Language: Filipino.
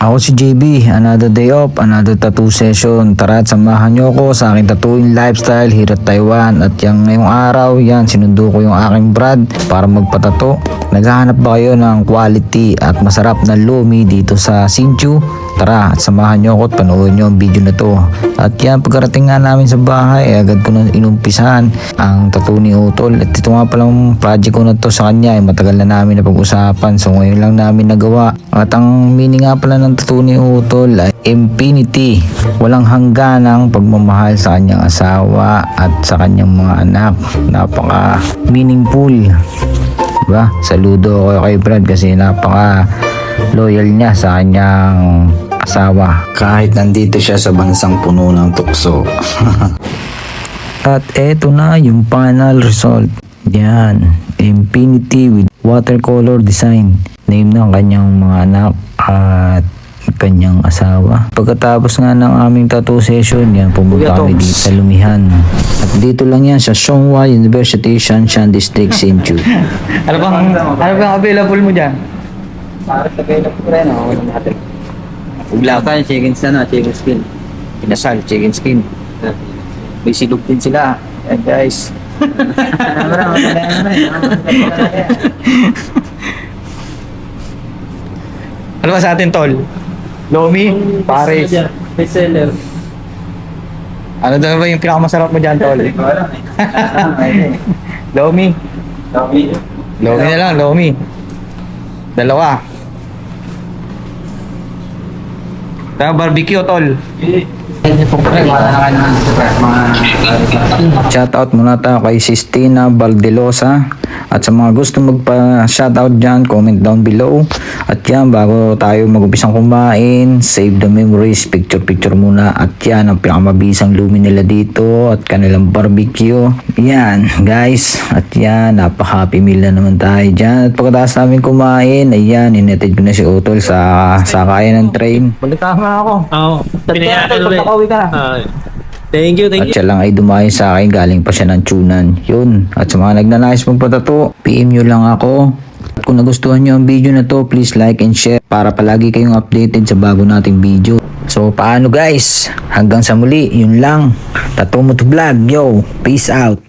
Ako si JB, another day off, another tattoo session. Tara at samahan nyo ako sa aking tattooing lifestyle here at Taiwan. At yung ngayong araw, sinundo ko yung aking brad para magpatato. Naghahanap ba kayo ng quality at masarap na lumi dito sa Hsinchu? Tara at samahan nyo ako at panoorin nyo ang video na to. At pagkarating nga namin sa bahay, agad ko na inumpisahan ang tattoo ni Utol. At ito nga palang project ko na to sa kanya, matagal na namin na pag-usapan. So ngayon lang namin nagawa. At ang meaning nga pala ng tattoo ni Utol ay infinity. Walang hangganang pagmamahal sa kanyang asawa at sa kanyang mga anak. Napaka meaningful. Diba? Saludo ako kay Brad kasi napaka loyal niya sa kanyang asawa kahit nandito siya sa bansang puno ng tukso. At eto na yung final result. Yan, infinity with watercolor design. Name ng kanyang mga anak at kanyang asawa. Pagkatapos nga ng aming tattoo session, pumunta kami dito sa Lumihan. At dito lang yan sa Songhua University, Shanshan District, Hsinchu. Ano bang available mo dyan? Para sa kayo po rin, wala natin. Uglakan, chicken skin. Pinasal, chicken skin. May silog din sila. Yan guys. Ano ba sa atin, Tol? Lomi? Paris? Bestseller. Ano daw ba yung pinakamasarap mo dyan, Tol? Lomi? Lomi na lang, Lomi. Dalawa. Tara, barbecue, Tol. Shoutout muna tayo kay Sistina Valdelosa. At sa mga gusto magpa-shoutout dyan, comment down below. At bago tayo mag-umpisang kumain, save the memories, picture muna. At ang pinakamabisang lumi nila dito at kanilang barbecue. Yan guys, at napaka-happy meal na naman tayo dyan. At pagkatapos namin kumain, inatid ko na si Utol sa sakayan ng train. Magkakama ako. Oo. Pagpakauwi ka na. Thank you. At siya lang ay dumayo sa akin, galing pa siya ng tunan. Yun. At sa mga nagnanais magpatato, PM nyo lang ako. At kung nagustuhan nyo ang video na to, please like and share para palagi kayong updated sa bago nating video. So paano guys? Hanggang sa muli, yun lang. Tattoo Motovlog, yo. Peace out.